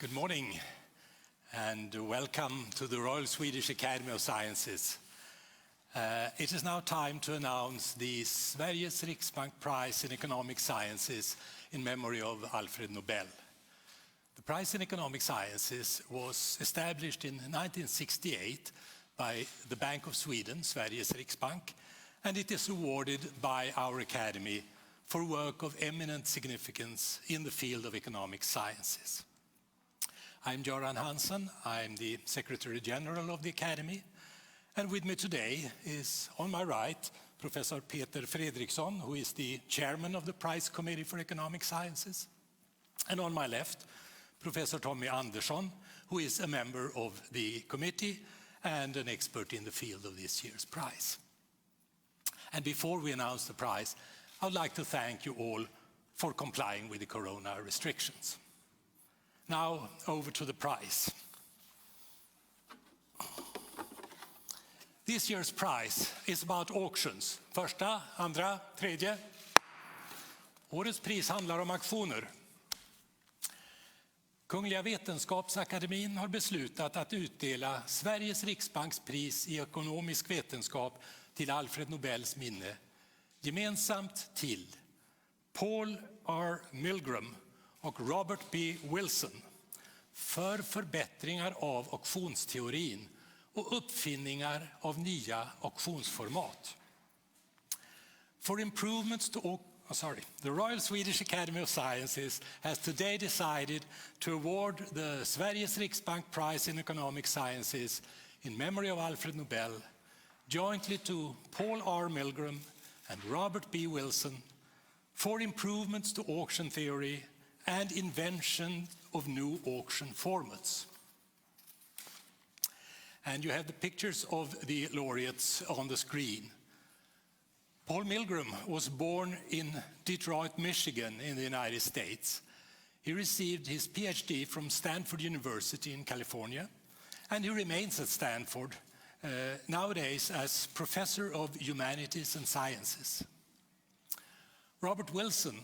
Good morning and welcome to the Royal Swedish Academy of Sciences. It is now time to announce the Sveriges Riksbank Prize in Economic Sciences in memory of Alfred Nobel. The Prize in Economic Sciences was established in 1968 by the Bank of Sweden, Sveriges Riksbank, and it is awarded by our Academy for work of eminent significance in the field of economic sciences. I'm Göran Hansen, I'm the Secretary General of the Academy, and with me today is, on my right, Professor Peter Fredriksson, who is the Chairman of the Prize Committee for Economic Sciences, and on my left, Professor Tommy Andersson, who is a member of the committee and an expert in the field of this year's prize. And before we announce the prize, I would like to thank you all for complying with the corona restrictions. Now, over to the prize. This year's prize is about auctions. Första, andra, tredje. Årets pris handlar om auktioner. Kungliga Vetenskapsakademin har beslutat att utdela Sveriges Riksbanks pris i ekonomisk vetenskap till Alfred Nobels minne, gemensamt till Paul R. Milgrom och Robert B. Wilson för förbättringar av auktionsteorin och uppfinningar av nya auktionsformat. For improvements to the Royal Swedish Academy of Sciences has today decided to award the Sveriges Riksbank Prize in Economic Sciences in memory of Alfred Nobel jointly to Paul R. Milgrom and Robert B. Wilson for improvements to auction theory and invention of new auction formats. And you have the pictures of the laureates on the screen. Paul Milgrom was born in Detroit, Michigan in the United States. He received his PhD from Stanford University in California, and he remains at Stanford nowadays as Professor of Humanities and Sciences. Robert Wilson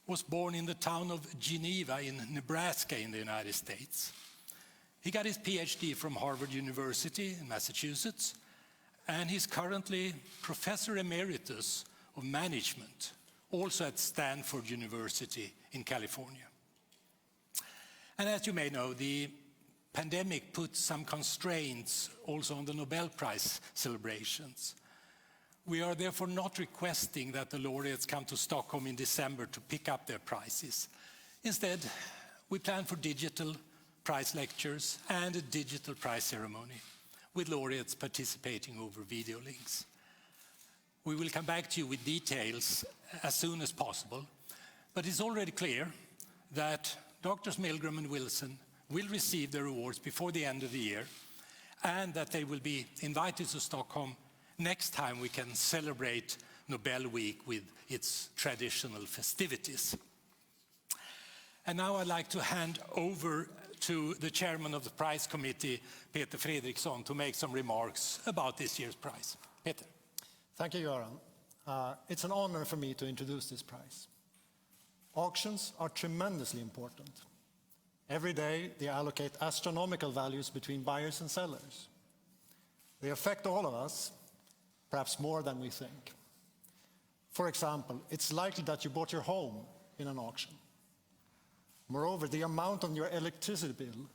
was born in the town of Geneva in Nebraska in the United States. He got his PhD from Harvard University in Massachusetts, and he's currently Professor Emeritus of Management, also at Stanford University in California. And as you may know, the pandemic put some constraints also on the Nobel Prize celebrations. We are therefore not requesting that the laureates come to Stockholm in December to pick up their prizes. Instead, we plan for digital prize lectures and a digital prize ceremony, with laureates participating over video links. We will come back to you with details as soon as possible, but it's already clear that Drs. Milgrom and Wilson will receive their awards before the end of the year, and that they will be invited to Stockholm next time we can celebrate Nobel Week with its traditional festivities. And now I'd like to hand over to the chairman of the prize committee, Peter Fredriksson, to make some remarks about this year's prize. Peter. Thank you, Göran. It's an honor for me to introduce this prize. Auctions are tremendously important. Every day they allocate astronomical values between buyers and sellers. They affect all of us, perhaps more than we think. For example, it's likely that you bought your home in an auction. Moreover, the amount on your electricity bill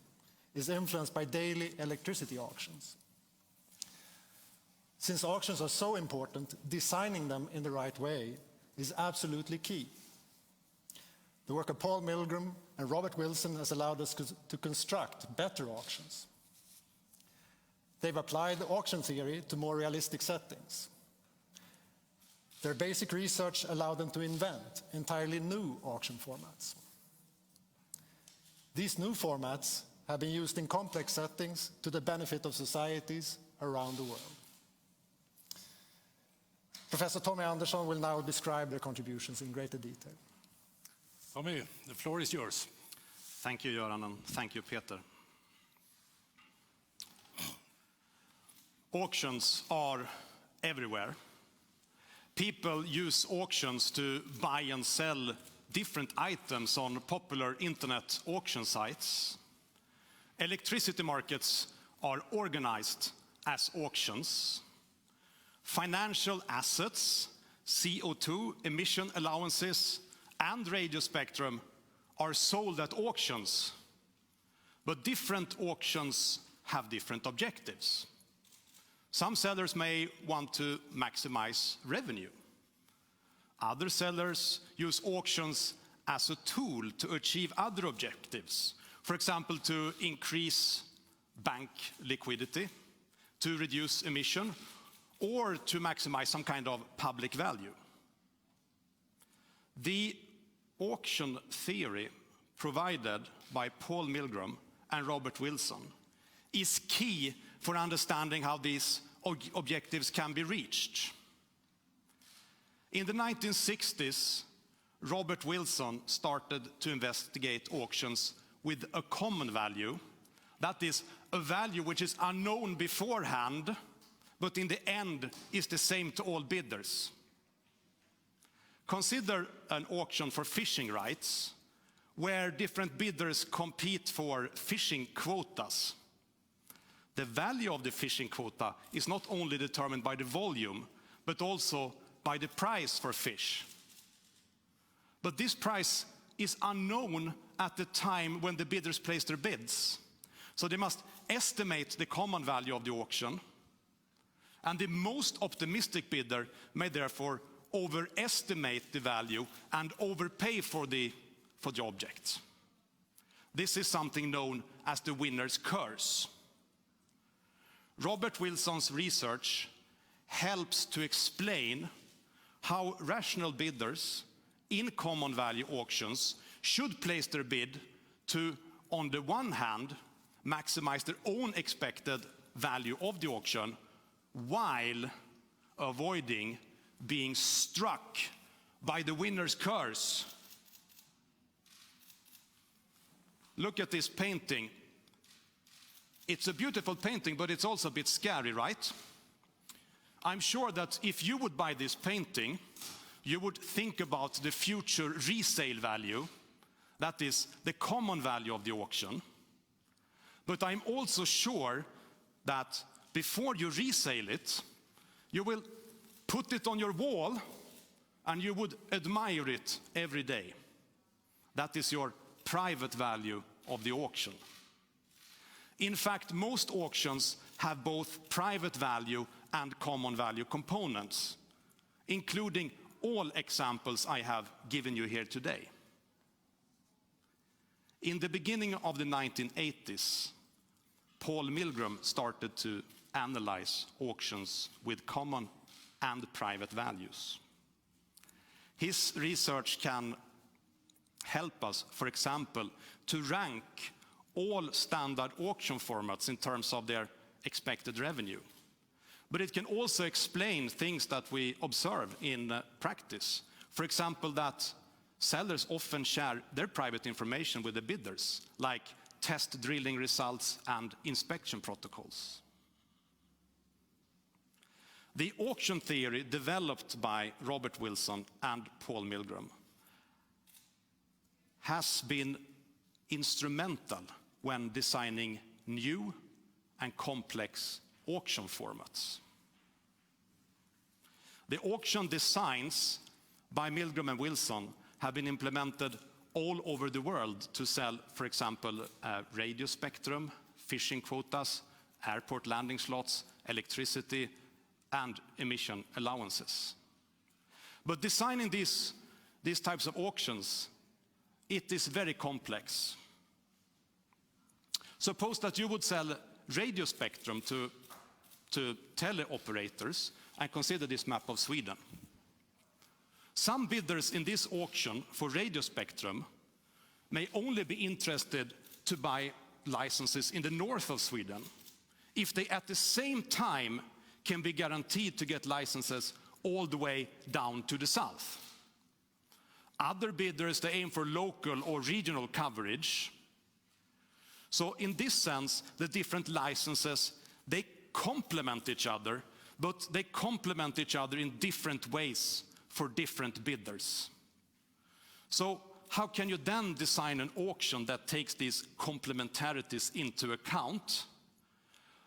is influenced by daily electricity auctions. Since auctions are so important, designing them in the right way is absolutely key. The work of Paul Milgrom and Robert Wilson has allowed us to construct better auctions. They've applied auction theory to more realistic settings. Their basic research allowed them to invent entirely new auction formats. These new formats have been used in complex settings to the benefit of societies around the world. Professor Tommy Andersson will now describe their contributions in greater detail. Tommy, the floor is yours. Thank you, Göran, and thank you, Peter. Auctions are everywhere. People use auctions to buy and sell different items on popular internet auction sites. electricity markets are organized as auctions. Financial assets, CO2 emission allowances, and radio spectrum are sold at auctions. But different auctions have different objectives. Some sellers may want to maximize revenue. Other sellers use auctions as a tool to achieve other objectives. For example, to increase bank liquidity, to reduce emission, or to maximize some kind of public value. The auction theory provided by Paul Milgrom and Robert Wilson is key for understanding how these objectives can be reached. In the 1960s, Robert Wilson started to investigate auctions with a common value. That is, a value which is unknown beforehand, but in the end is the same to all bidders. Consider an auction for fishing rights, where different bidders compete for fishing quotas. The value of the fishing quota is not only determined by the volume, but also by the price for fish. But this price is unknown at the time when the bidders place their bids. So they must estimate the common value of the auction, and the most optimistic bidder may therefore overestimate the value and overpay for the object. This is something known as the winner's curse. Robert Wilson's research helps to explain how rational bidders in common value auctions should place their bid to, on the one hand, maximize their own expected value of the auction while avoiding being struck by the winner's curse. Look at this painting. It's a beautiful painting, but it's also a bit scary, right? I'm sure that if you would buy this painting, you would think about the future resale value, that is the common value of the auction. But I'm also sure that before you resale it, you will put it on your wall and you would admire it every day. That is your private value of the auction. In fact, most auctions have both private value and common value components, including all examples I have given you here today. In the beginning of the 1980s, Paul Milgrom started to analyze auctions with common and private values. His research can help us, for example, to rank all standard auction formats in terms of their expected revenue. But it can also explain things that we observe in practice. For example, that sellers often share their private information with the bidders, like test drilling results and inspection protocols. The auction theory developed by Robert Wilson and Paul Milgrom has been instrumental when designing new and complex auction formats. The auction designs by Milgrom and Wilson have been implemented all over the world to sell, for example, radio spectrum, fishing quotas, airport landing slots, electricity, and emission allowances. But designing these types of auctions, it is very complex. Suppose that you would sell radio spectrum to teleoperators and consider this map of Sweden. Some bidders in this auction for radio spectrum may only be interested to buy licenses in the north of Sweden if they at the same time can be guaranteed to get licenses all the way down to the south. Other bidders, they aim for local or regional coverage. So in this sense, the different licenses, they complement each other, but they complement each other in different ways for different bidders. So how can you then design an auction that takes these complementarities into account?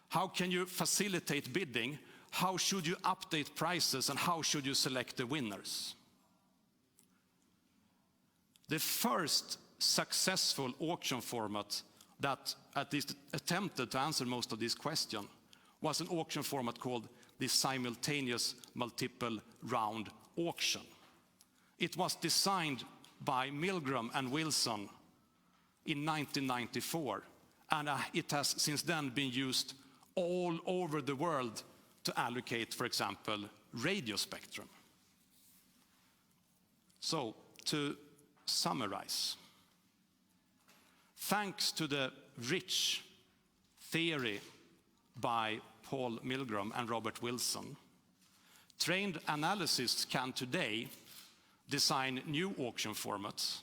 How can you facilitate bidding? How should you update prices, and how should you select the winners? The first successful auction format that at least attempted to answer most of these questions was an auction format called the simultaneous multiple round auction. It was designed by Milgrom and Wilson in 1994, and it has since then been used all over the world to allocate, for example, radio spectrum. So, to summarize, thanks to the rich theory by Paul Milgrom and Robert Wilson, trained analysts can today design new auction formats,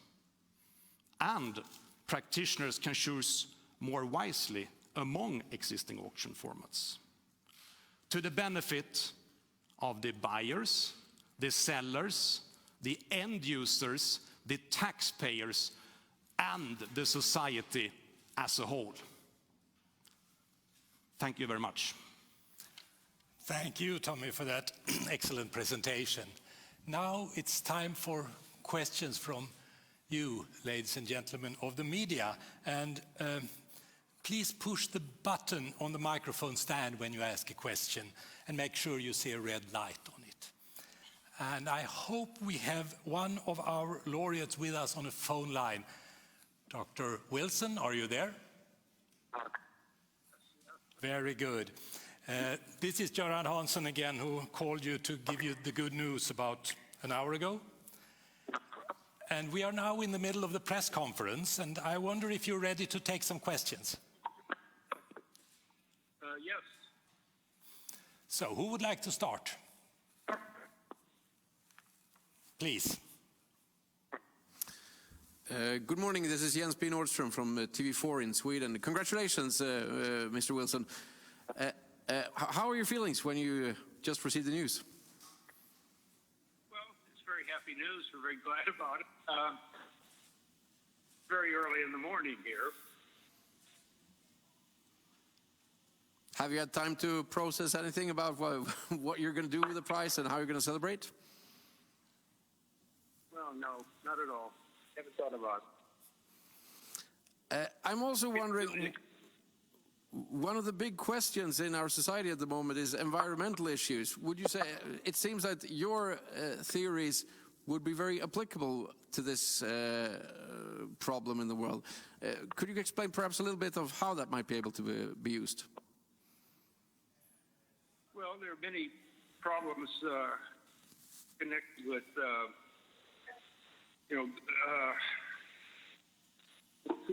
and practitioners can choose more wisely among existing auction formats, to the benefit of the buyers, the sellers, the end users, the taxpayers, and the society as a whole. Thank you very much. Thank you, Tommy, for that excellent presentation. Now it's time for questions from you, ladies and gentlemen of the media. And please push the button on the microphone stand when you ask a question, and make sure you see a red light on it. And I hope we have one of our laureates with us on a phone line. Dr. Wilson, are you there? Very good. This is Göran Hansson again, who called you to give you the good news about an hour ago. And we are now in the middle of the press conference, and I wonder if you're ready to take some questions. Yes. So, who would like to start? Please. Good morning, this is Jens P. Nordström from TV4 in Sweden. Congratulations, Mr. Wilson. How are your feelings when you just received the news? Well, it's very happy news. We're very glad about it. Very early in the morning here. Have you had time to process anything about what you're going to do with the prize and how you're going to celebrate? Well, no, not at all. Haven't thought about it. I'm also wondering, one of the big questions in our society at the moment is environmental issues. Would you say, it seems that your theories would be very applicable to this problem in the world. Could you explain perhaps a little bit of how that might be able to be used? Well, there are many problems connected with,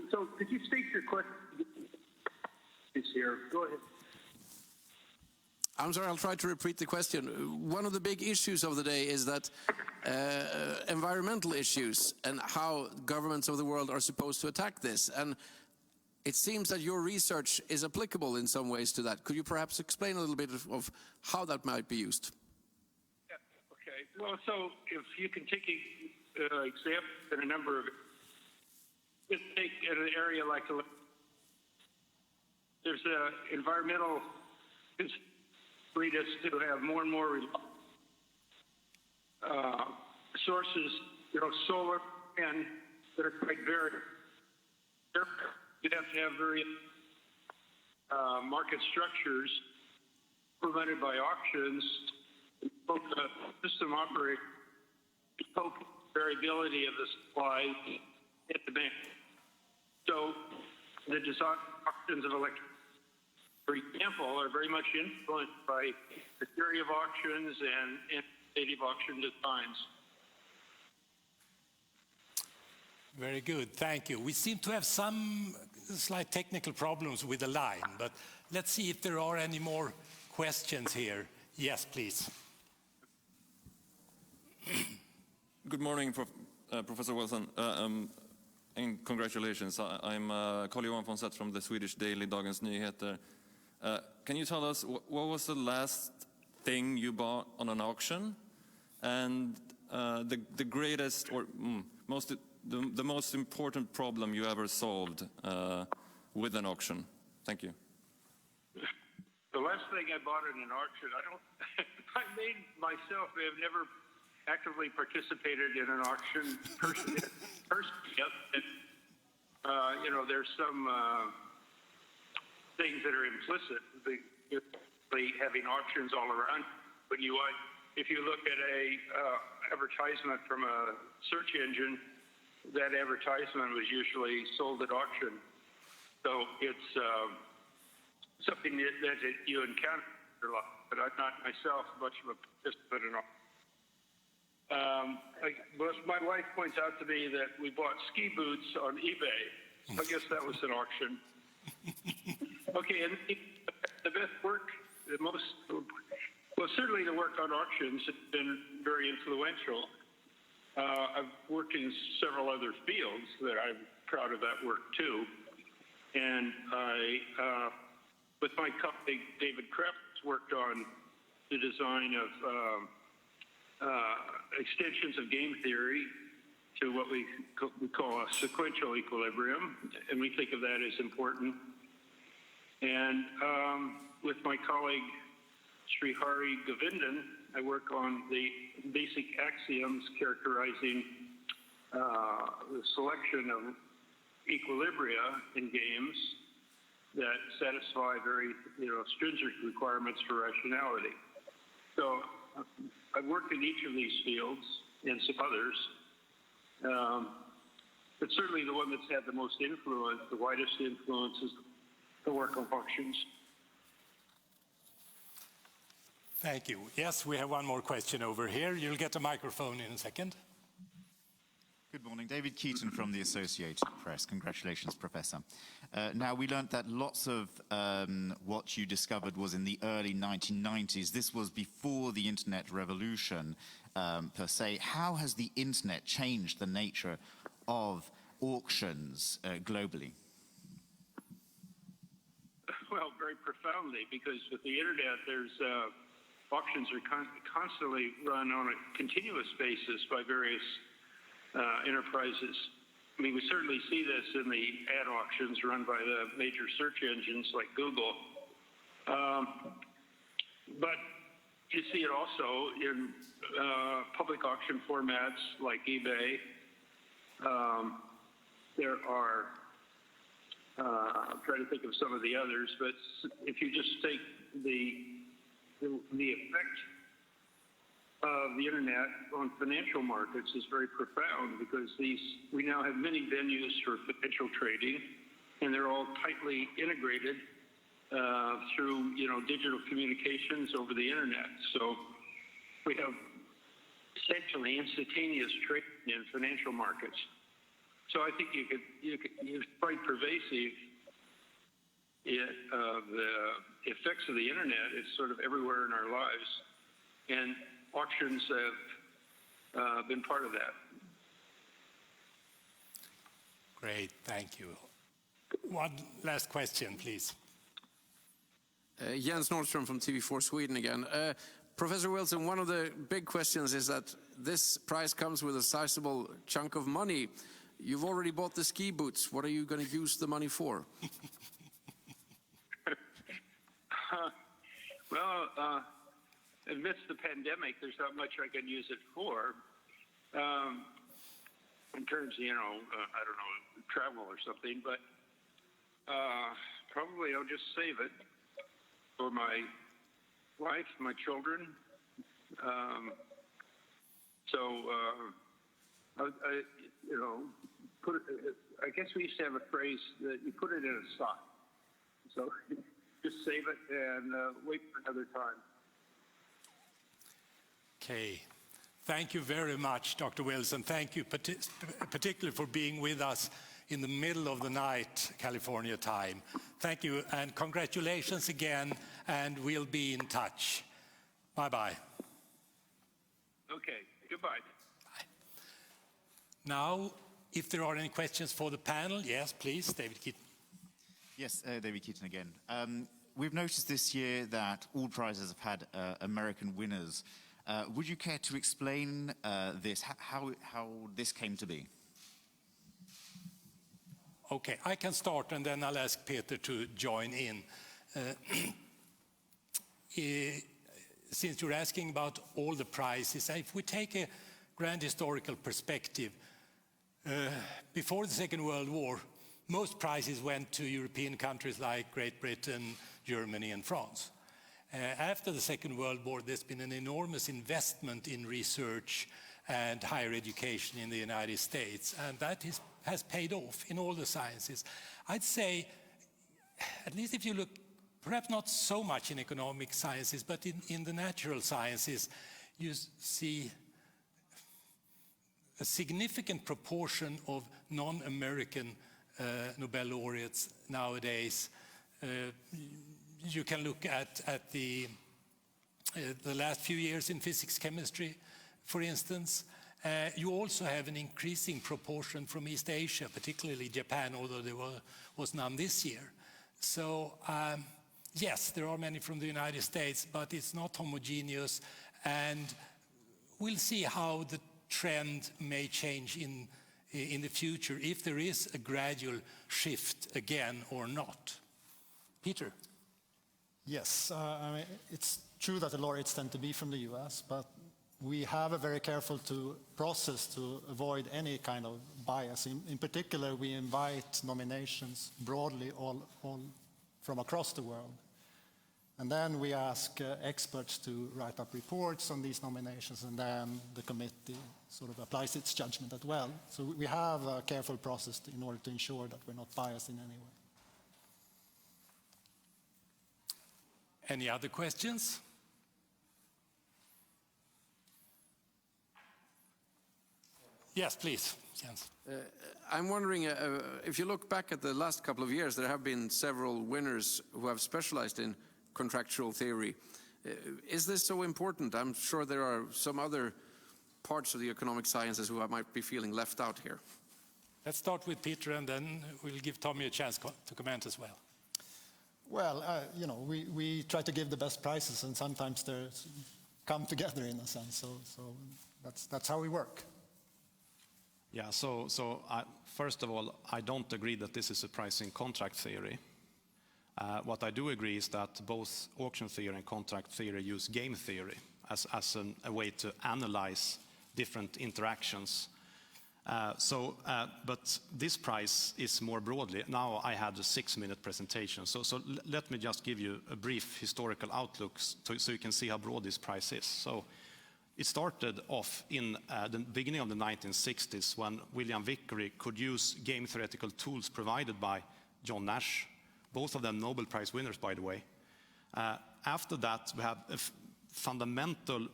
so could you state your question here? Go ahead. I'm sorry, I'll try to repeat the question. One of the big issues of the day is that environmental issues and how governments of the world are supposed to attack this. And it seems that your research is applicable in some ways to that. Could you perhaps explain a little bit of how that might be used? Yeah, okay. Well, so if you can take an example in a number of, just take an area like there's an environmental lead us to have more and more sources, solar and that are quite varied. You'd have to have various market structures implemented by auctions, both the system operator, both variability of the supply and demand. So the design auctions of electricity, for example, are very much influenced by the theory of auctions and native auction designs. Very good, thank you. We seem to have some slight technical problems with the line, but let's see if there are any more questions here. Yes, please. Good morning, Professor Wilson, and congratulations. I'm Carl-Johan von Seth from the Swedish daily Dagens Nyheter. Can you tell us what was the last thing you bought on an auction, and the greatest or most the most important problem you ever solved with an auction? Thank you. The last thing I bought in an auction, I made myself. I have never actively participated in an auction personally. There's some things that are implicit. Having auctions all around. If you look at a advertisement from a search engine, that advertisement was usually sold at auction. So it's something that you encounter a lot, but I'm not myself much of a participant in auction. My wife points out to me that we bought ski boots on eBay. I guess that was an auction. Okay, and the best work, certainly the work on auctions has been very influential. I've worked in several other fields that I'm proud of that work too. And I, with my colleague David Krebs, worked on the design of extensions of game theory to what we call a sequential equilibrium, and we think of that as important. And with my colleague Srihari Govindan, I work on the basic axioms characterizing the selection of equilibria in games that satisfy very stringent requirements for rationality. So I've worked in each of these fields and some others, but certainly the one that's had the most influence, the widest influence, is the work on functions. Thank you. Yes, we have one more question over here. You'll get a microphone in a second. Good morning. David Keaton from the Associated Press. Congratulations, Professor. Now, we learned that lots of what you discovered was in the early 1990s. This was before the internet revolution, per se. How has the internet changed the nature of auctions globally? Well, very profoundly, because with the internet, there's auctions are constantly run on a continuous basis by various enterprises. I mean, we certainly see this in the ad auctions run by the major search engines like Google. But you see it also in public auction formats like eBay. There are, I'm trying to think of some of the others, but if you just take the effect of the internet on financial markets is very profound, because we now have many venues for financial trading, and they're all tightly integrated through digital communications over the internet. So we have essentially instantaneous trading in financial markets. So I think it's quite pervasive. The effects of the internet is sort of everywhere in our lives, and auctions have been part of that. Great, thank you. One last question, please. Jens Nordström from TV4 Sweden again. Professor Wilson, one of the big questions is that this prize comes with a sizable chunk of money. You've already bought the ski boots. What are you going to use the money for? Well, amidst the pandemic, there's not much I can use it for. In terms of, I don't know, travel or something, but probably I'll just save it for my wife, my children. I guess we used to have a phrase that you put it in a sock. So just save it and wait for another time. Okay. Thank you very much, Dr. Wilson. Thank you particularly for being with us in the middle of the night, California time. Thank you, and congratulations again, and we'll be in touch. Bye-bye. Okay, goodbye. Bye. Now, if there are any questions for the panel, yes, please, David Keaton. Yes, David Keaton again. We've noticed this year that all prizes have had American winners. Would you care to explain this, how this came to be? Okay, I can start and then I'll ask Peter to join in. Since you're asking about all the prizes, if we take a grand historical perspective, before the Second World War, most prizes went to European countries like Great Britain, Germany and France. After the Second World War, there's been an enormous investment in research and higher education in the United States, and that has paid off in all the sciences. I'd say, at least if you look, perhaps not so much in economic sciences, but in the natural sciences, you see a significant proportion of non-American Nobel laureates nowadays. You can look at the last few years in physics, chemistry, for instance. You also have an increasing proportion from East Asia, particularly Japan, although there was none this year. So yes, there are many from the United States, but it's not homogeneous, and we'll see how the trend may change in the future, if there is a gradual shift again or not. Peter? Yes, I mean, it's true that the laureates tend to be from the US, but we have a very careful process to avoid any kind of bias. In particular, we invite nominations broadly all from across the world. And then we ask experts to write up reports on these nominations, and then the committee sort of applies its judgment as well. So we have a careful process in order to ensure that we're not biased in any way. Any other questions? Yes, please, Jens. I'm wondering, if you look back at the last couple of years, there have been several winners who have specialized in contractual theory. Is this so important? I'm sure there are some other parts of the economic sciences who might be feeling left out here. Let's start with Peter, and then we'll give Tommy a chance to comment as well. Well, you know, we try to give the best prizes, and sometimes they come together in a sense. So that's how we work. Yeah, so first of all, I don't agree that this is a prize in contract theory. What I do agree is that both auction theory and contract theory use game theory as a way to analyze different interactions. But this prize is more broadly. Now I had a 6-minute presentation, so let me just give you a brief historical outlook so you can see how broad this prize is. So it started off in the beginning of the 1960s when William Vickery could use game theoretical tools provided by John Nash, both of them Nobel Prize winners, by the way. After that, we have fundamental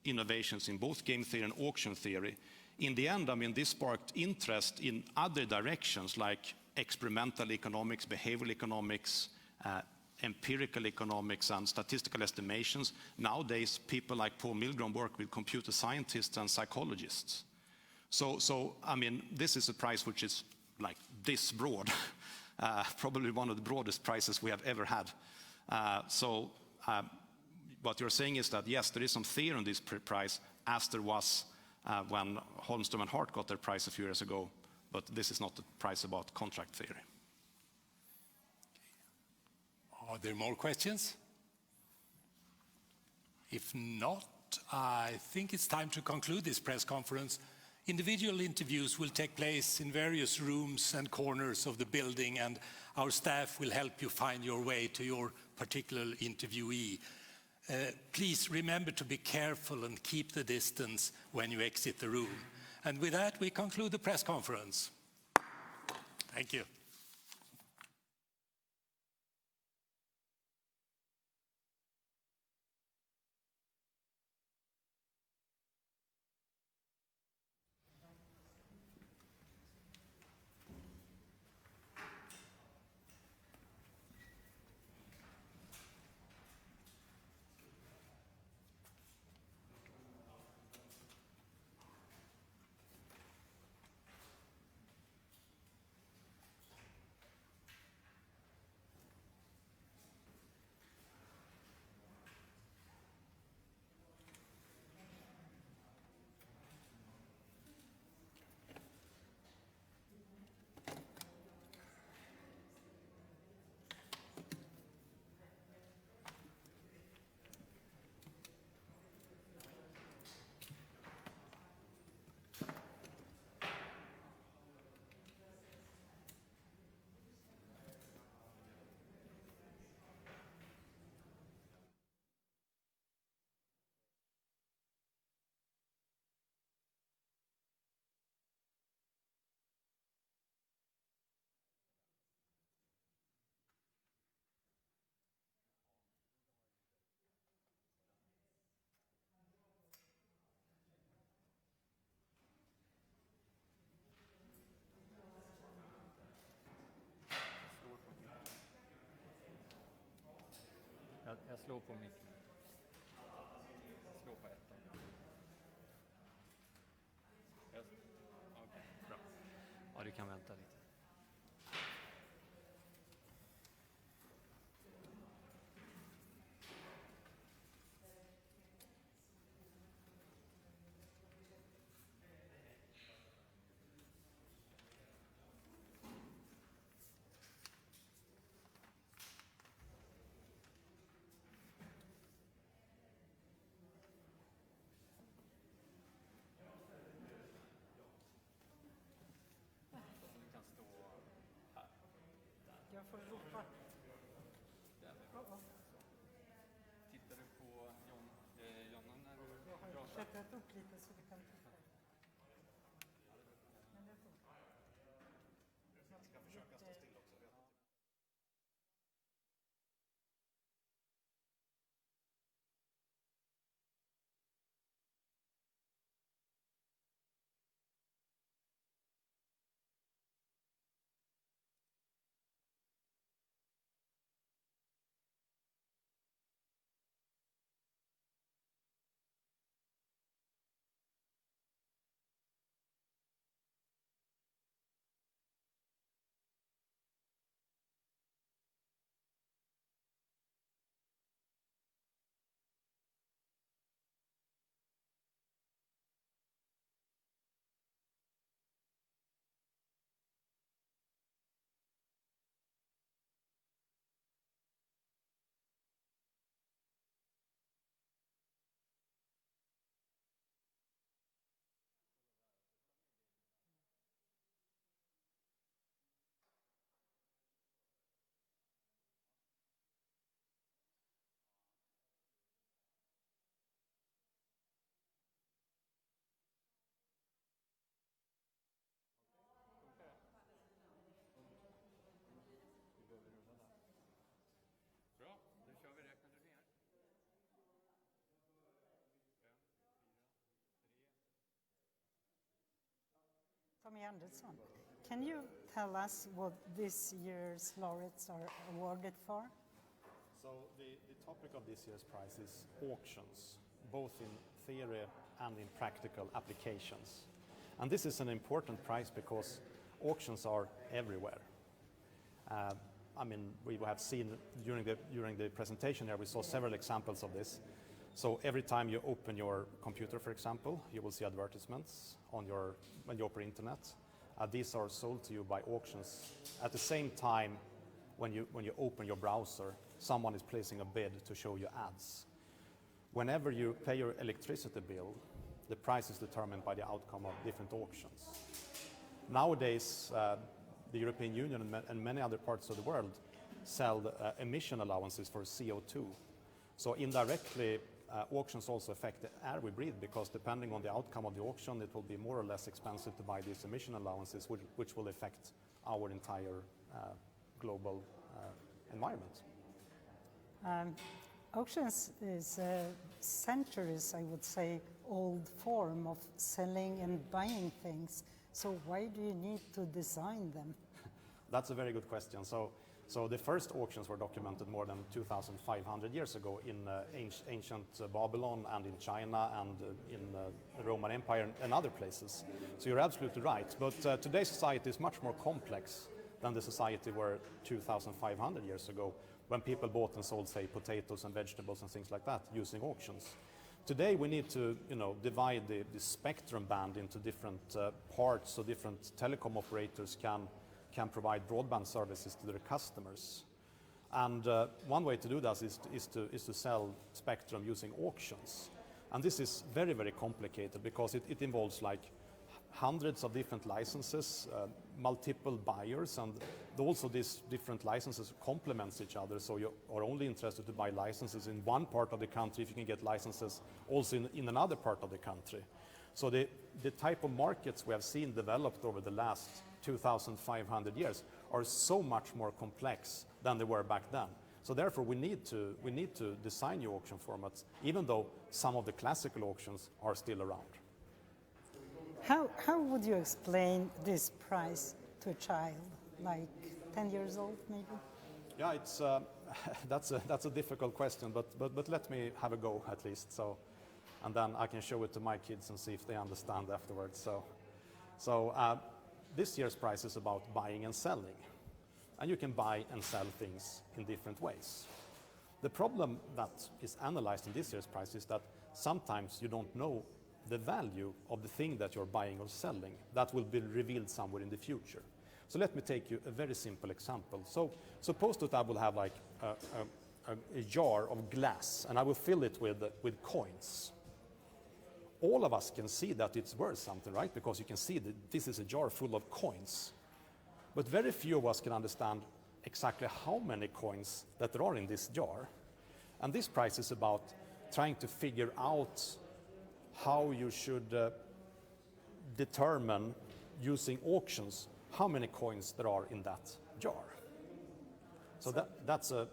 innovations in both game theory and auction theory. In the end, I mean, this sparked interest in other directions like experimental economics, behavioral economics, empirical economics and statistical estimations. Nowadays, people like Paul Milgrom work with computer scientists and psychologists. So I mean, this is a prize which is like this broad, probably one of the broadest prizes we have ever had. What you're saying is that, yes, there is some theory on this prize, as there was when Holmström and Hart got their prize a few years ago, but this is not a prize about contract theory. Are there more questions? If not, I think it's time to conclude this press conference. Individual interviews will take place in various rooms and corners of the building, and our staff will help you find your way to your particular interviewee. Please remember to be careful and keep the distance when you exit the room. And with that, we conclude the press conference. Thank you. Slå på micken. Slå på ettan. Yes. Okej, bra. Ja, du kan vänta lite. Jag får ropa. Tittar du på Jonna när du Jag har pratar? klättrat upp lite så du kan titta. Men det får. Jag ska försöka stå still också. Bra, då kör vi. Räknar du ner? 5, 4, 3. Tommy Andersson, can you tell us what this year's laureates are awarded for? So the topic of this year's prize is auctions, both in theory and in practical applications. And this is an important prize because auctions are everywhere. I mean, we have seen during the presentation here, we saw several examples of this. So every time you open your computer, for example, you will see advertisements when you open internet. These are sold to you by auctions. At the same time, when you open your browser, someone is placing a bid to show you ads. Whenever you pay your electricity bill, the price is determined by the outcome of different auctions. Nowadays, the European Union and many other parts of the world sell emission allowances for CO2. So indirectly, auctions also affect the air we breathe, because depending on the outcome of the auction, it will be more or less expensive to buy these emission allowances, which will affect our entire global environment. Auctions is a centuries, I would say, old form of selling and buying things. So why do you need to design them? That's a very good question. So the first auctions were documented more than 2,500 years ago in ancient Babylon and in China and in the Roman Empire and other places. So you're absolutely right. But today's society is much more complex than the society were 2,500 years ago, when people bought and sold, say, potatoes and vegetables and things like that using auctions. Today we need to, divide the spectrum band into different parts, so different telecom operators can provide broadband services to their customers. And one way to do that is to sell spectrum using auctions. And this is very, very complicated, because it involves like hundreds of different licenses, multiple buyers, and also these different licenses complements each other. So you are only interested to buy licenses in one part of the country if you can get licenses also in another part of the country. So the type of markets we have seen developed over the last 2,500 years are so much more complex than they were back then. So therefore we need to design new auction formats, even though some of the classical auctions are still around. How would you explain this prize to a child, like 10 years old maybe? Yeah, it's that's a difficult question, but let me have a go at least. So, and then I can show it to my kids and see if they understand afterwards. So this year's prize is about buying and selling, and you can buy and sell things in different ways. The problem that is analyzed in this year's prize is that sometimes you don't know the value of the thing that you're buying or selling. That will be revealed somewhere in the future. So let me take you a very simple example. So suppose that I will have like a jar of glass, and I will fill it with coins. All of us can see that it's worth something, right? Because you can see that this is a jar full of coins. But very few of us can understand exactly how many coins that there are in this jar. And this prize is about trying to figure out how you should determine, using auctions, how many coins there are in that jar. So that's a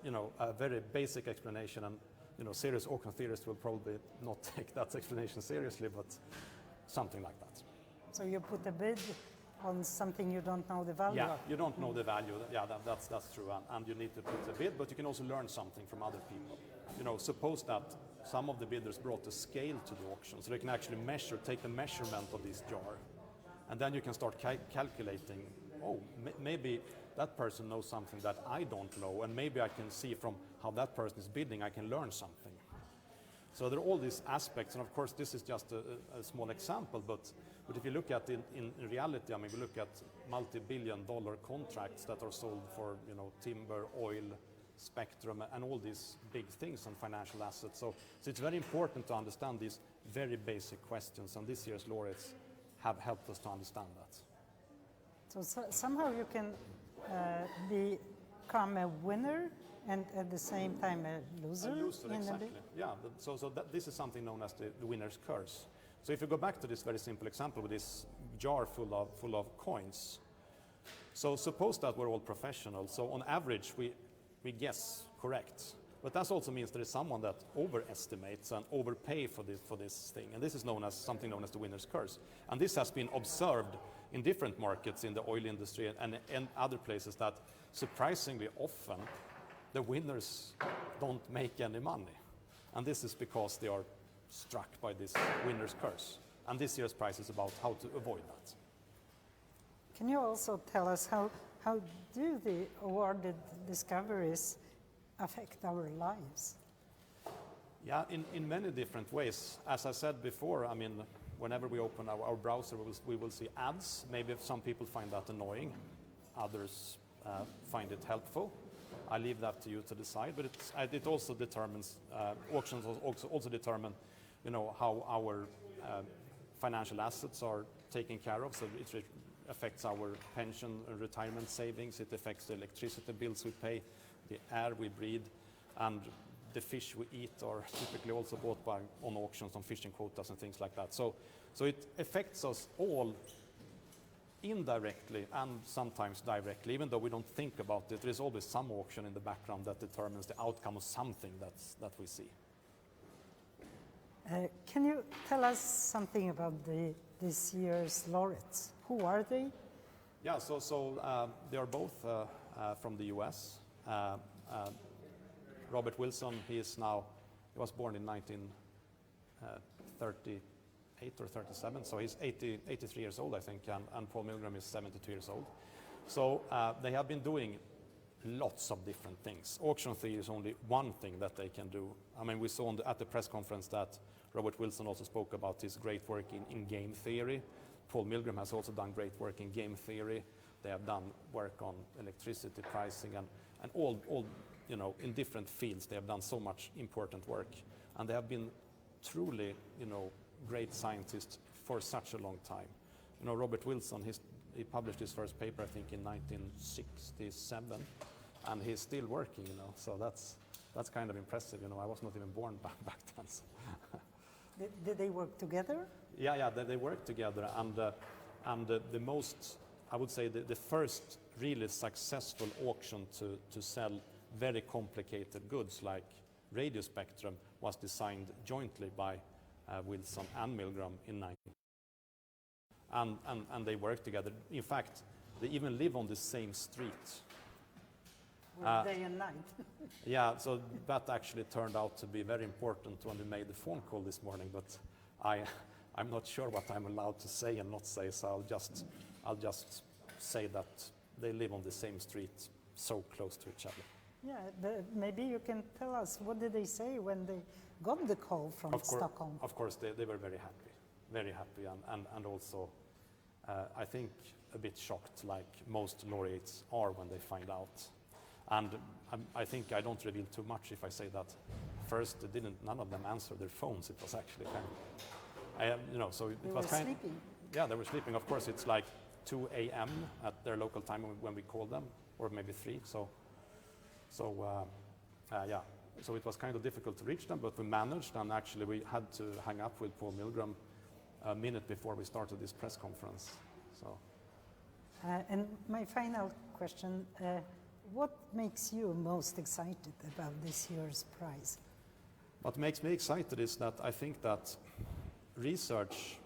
very basic explanation, and serious auction theorists will probably not take that explanation seriously, but something like that. So you put a bid on something you don't know the value of? You don't know the value. Yeah, that's true, and you need to put a bid, but you can also learn something from other people. Suppose that some of the bidders brought a scale to the auction, so they can actually take the measurement of this jar, and then you can start calculating, maybe that person knows something that I don't know, and maybe I can see from how that person is bidding, I can learn something. So there are all these aspects, and of course this is just a small example, but if you look at it in reality, we look at multi-billion-dollar contracts that are sold for timber, oil, spectrum, and all these big things on financial assets. So it's very important to understand these very basic questions, and this year's laureates have helped us to understand that. So somehow you can become a winner and at the same time a loser? Exactly. Yeah, this is something known as the winner's curse. So if you go back to this very simple example with this jar full of coins, so suppose that we're all professionals, so on average we guess correct. But that also means there is someone that overestimates and overpay for this thing. And this is something known as the winner's curse. And this has been observed in different markets in the oil industry and other places, that surprisingly often the winners don't make any money. And this is because they are struck by this winner's curse. And this year's prize is about how to avoid that. Can you also tell us how do the awarded discoveries affect our lives? Yeah, in many different ways. As I said before, whenever we open our browser, we will see ads. Maybe some people find that annoying, others find it helpful. I leave that to you to decide, but it also determines, auctions also determine, how our financial assets are taken care of. So it affects our pension and retirement savings, it affects the electricity bills we pay, the air we breathe, and the fish we eat are typically also bought on auctions, on fishing quotas and things like that. So it affects us all indirectly and sometimes directly, even though we don't think about it. There is always some auction in the background that determines the outcome of something that we see. Can you tell us something about this year's laureates? Who are they? Yeah, so they are both from the US. Robert Wilson, he was born in 1938 or 37, so he's 83 years old, I think, and Paul Milgrom is 72 years old. So they have been doing lots of different things. Auction theory is only one thing that they can do. We saw at the press conference that Robert Wilson also spoke about his great work in game theory. Paul Milgrom has also done great work in game theory. They have done work on electricity pricing and all in different fields. They have done so much important work, and they have been truly, great scientists for such a long time. Robert Wilson, he published his first paper, I think, in 1967, and he's still working. So that's kind of impressive. I was not even born back then. So. Did they work together? Yeah, they worked together, and the most, I would say, the first really successful auction to sell very complicated goods like radio spectrum was designed jointly by Wilson and Milgrom in 19. And they worked together. In fact, they even live on the same street. Day and night. Yeah, so that actually turned out to be very important when we made the phone call this morning, but I'm not sure what I'm allowed to say and not say, so I'll just say that they live on the same street, so close to each other. Yeah, maybe you can tell us, what did they say when they got the call from Stockholm? Of course, they were very happy, and also, I think, a bit shocked, like most laureates are when they find out. And I think I don't reveal too much if I say that first none of them answered their phones. It was actually kind of, so it was kind of, sleeping. Yeah, they were sleeping. Of course, it's like 2 a.m. at their local time when we called them, or maybe 3. So it was kind of difficult to reach them, but we managed, and actually we had to hang up with Paul Milgrom a minute before we started this press conference. So. And my final question, what makes you most excited about this year's prize? What makes me excited is that I think that research,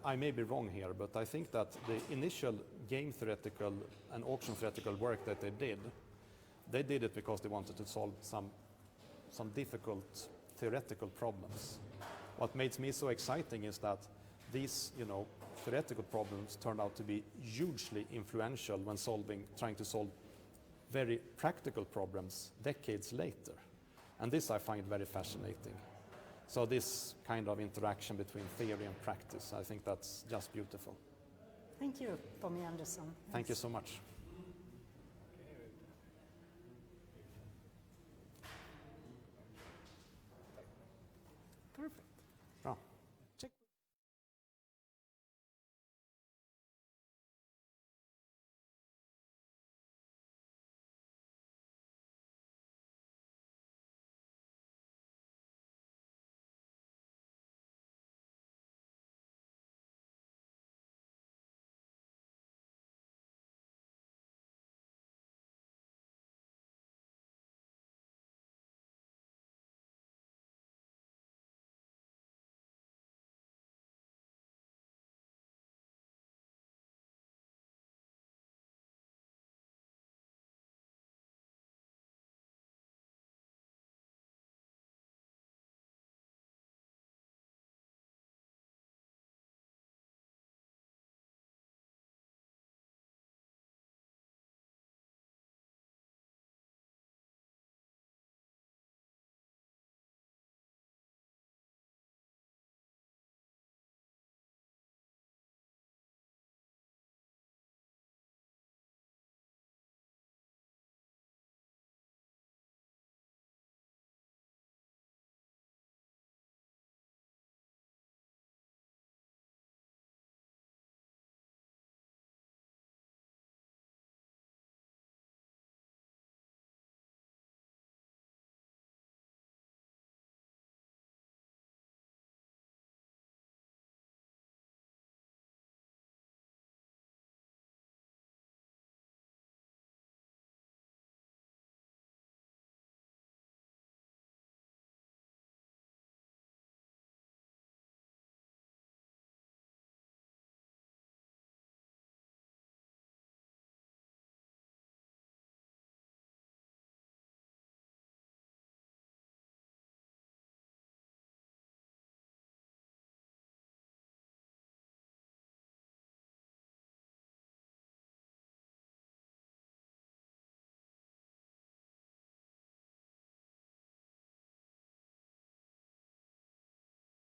I may be wrong here, but I think that the initial game theoretical and auction theoretical work that they did it because they wanted to solve some difficult theoretical problems. What makes me so exciting is that these, theoretical problems turned out to be hugely influential when trying to solve very practical problems decades later. And this I find very fascinating. So this kind of interaction between theory and practice, I think that's just beautiful. Thank you, Tommy Andersson. Thank you so much.